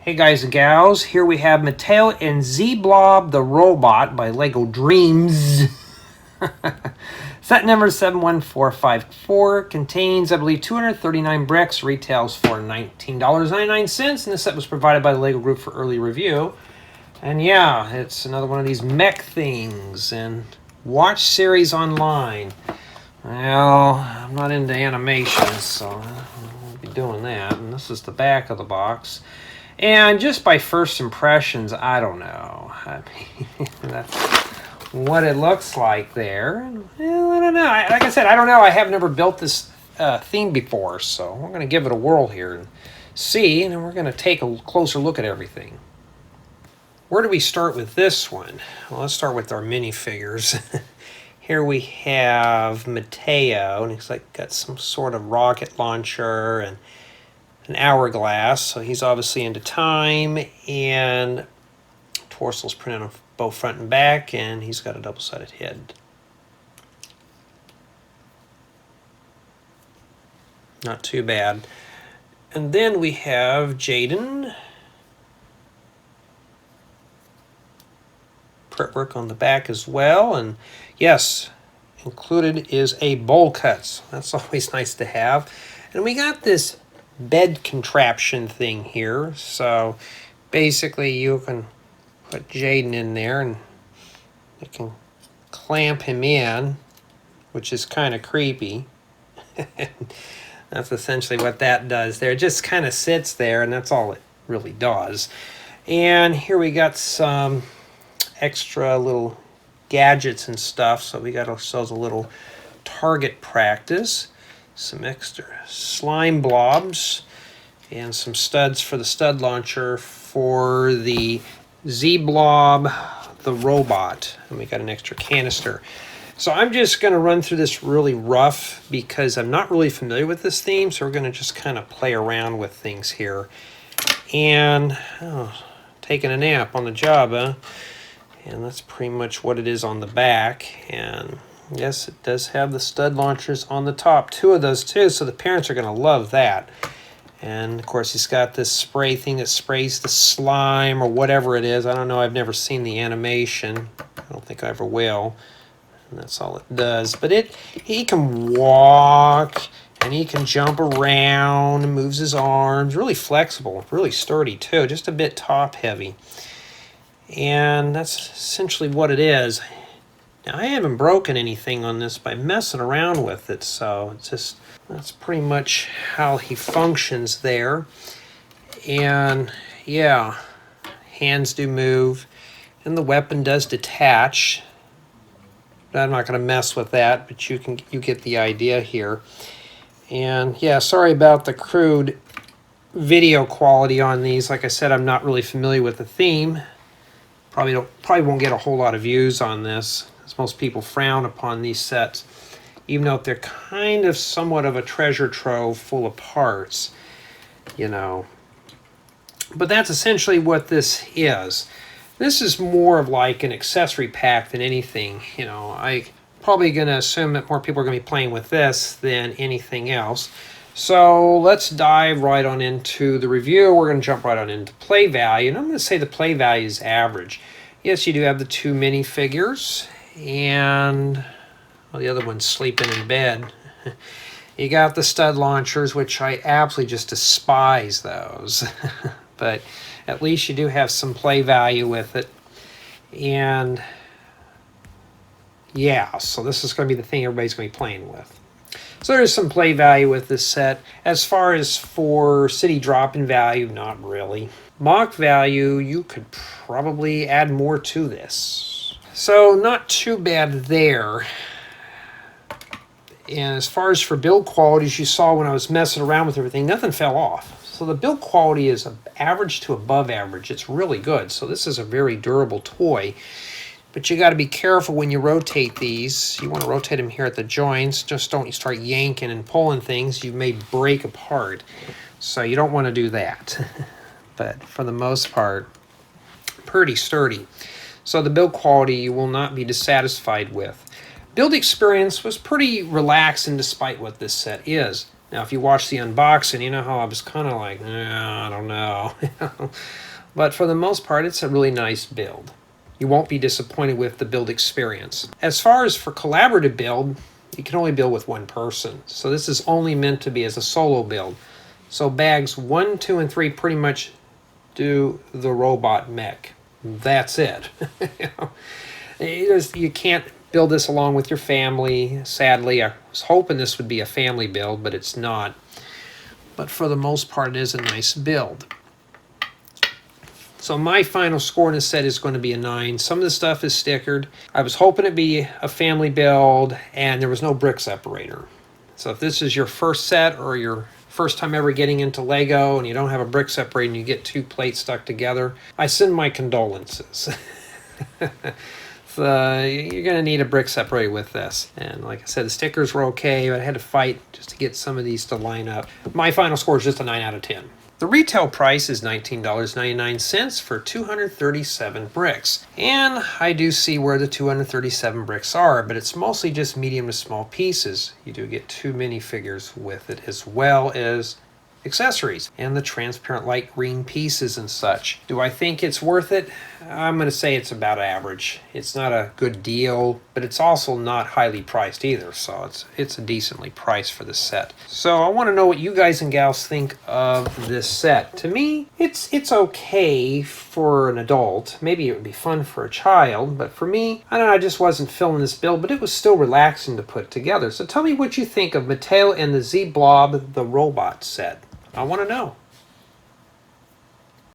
Hey guys and gals, here we have Mateo and Z-Blob the Robot by LEGO DREAMZzz. Set number 71454 contains, I believe, 239 bricks, retails for $19.99, and this set was provided by the LEGO Group for early review. And yeah, it's another one of these mech things, and watch series online. Well, I'm not into animations, so I won't be doing that. And this is the back of the box. And just by first impressions, I don't know. I mean, that's what it looks like there. Well, I don't know. Like I said, I don't know. I have never built this theme before, so we're going to give it a whirl here and see, and then we're going to take a closer look at everything. Where do we start with this one? Well, let's start with our minifigures. Here we have Mateo, and he's like got some sort of rocket launcher and an hourglass, so he's obviously into time, and torso's printed on both front and back, and he's got a double-sided head. Not too bad. And then we have Jayden. Prep work on the back as well, and yes, included is a bowl cut. So that's always nice to have. And we got this bed contraption thing here, so basically you can put Jayden in there and you can clamp him in, which is kind of creepy. That's essentially what that does there. It just kind of sits there, and that's all it really does. And here we got some extra little gadgets and stuff, so we got ourselves a little target practice, some extra slime blobs, and some studs for the stud launcher for the Z-Blob the Robot, and we got an extra canister. So I'm just going to run through this really rough because I'm not really familiar with this theme, so we're going to just kind of play around with things here. And taking a nap on the job, huh? And that's pretty much what it is on the back. And yes, it does have the stud launchers on the top, 2 of those too, so the parents are going to love that. And of course he's got this spray thing that sprays the slime or whatever it is. I don't know, I've never seen the animation. I don't think I ever will. And that's all it does. But he can walk, and he can jump around and moves his arms. Really flexible, really sturdy too, just a bit top heavy. And that's essentially what it is. Now, I haven't broken anything on this by messing around with it, so it's just, that's pretty much how he functions there. And yeah, hands do move, and the weapon does detach. But I'm not going to mess with that, but you get the idea here. And yeah, sorry about the crude video quality on these. Like I said, I'm not really familiar with the theme. Probably won't get a whole lot of views on this, as most people frown upon these sets, even though they're kind of somewhat of a treasure trove full of parts, you know. But that's essentially what this is. This is more of like an accessory pack than anything, you know. I'm probably going to assume that more people are going to be playing with this than anything else. So let's dive right on into the review. We're going to jump right on into play value, and I'm going to say the play value is average. Yes, you do have the 2 minifigures, and well, the other one's sleeping in bed. You got the stud launchers, which I absolutely just despise those. But at least you do have some play value with it. And yeah, so this is going to be the thing everybody's going to be playing with. So there's some play value with this set. As far as for city drop-in value, not really. Mock value, you could probably add more to this. So not too bad there. And as far as for build quality, as you saw when I was messing around with everything, nothing fell off. So the build quality is average to above average. It's really good. So this is a very durable toy. But you got to be careful when you rotate these. You want to rotate them here at the joints. Just don't start yanking and pulling things. You may break apart. So you don't want to do that. But for the most part, pretty sturdy. So the build quality you will not be dissatisfied with. Build experience was pretty relaxing despite what this set is. Now, if you watch the unboxing, you know how I was kind of like, I don't know. But for the most part, it's a really nice build. You won't be disappointed with the build experience. As far as for collaborative build, you can only build with one person. So this is only meant to be as a solo build. So bags 1, 2, and 3 pretty much do the robot mech. That's it. You can't build this along with your family. Sadly, I was hoping this would be a family build, but it's not. But for the most part, it is a nice build. So my final score in this set is going to be a 9. Some of the stuff is stickered. I was hoping it'd be a family build, and there was no brick separator. So if this is your first set or your first time ever getting into Lego and you don't have a brick separator and you get 2 plates stuck together, I send my condolences. So you're going to need a brick separator with this. And like I said, the stickers were okay, but I had to fight just to get some of these to line up. My final score is just a 9 out of 10. The retail price is $19.99 for 237 bricks. And I do see where the 237 bricks are, but it's mostly just medium to small pieces. You do get 2 minifigures with it, as well as accessories and the transparent light green pieces and such. Do I think it's worth it? I'm going to say it's about average. It's not a good deal, but it's also not highly priced either, so it's a decently priced for the set. So I want to know what you guys and gals think of this set. To me, it's okay for an adult. Maybe it would be fun for a child, but for me, I don't know, I just wasn't feeling this build, but it was still relaxing to put together. So tell me what you think of Mateo and the Z-Blob the Robot set. I want to know.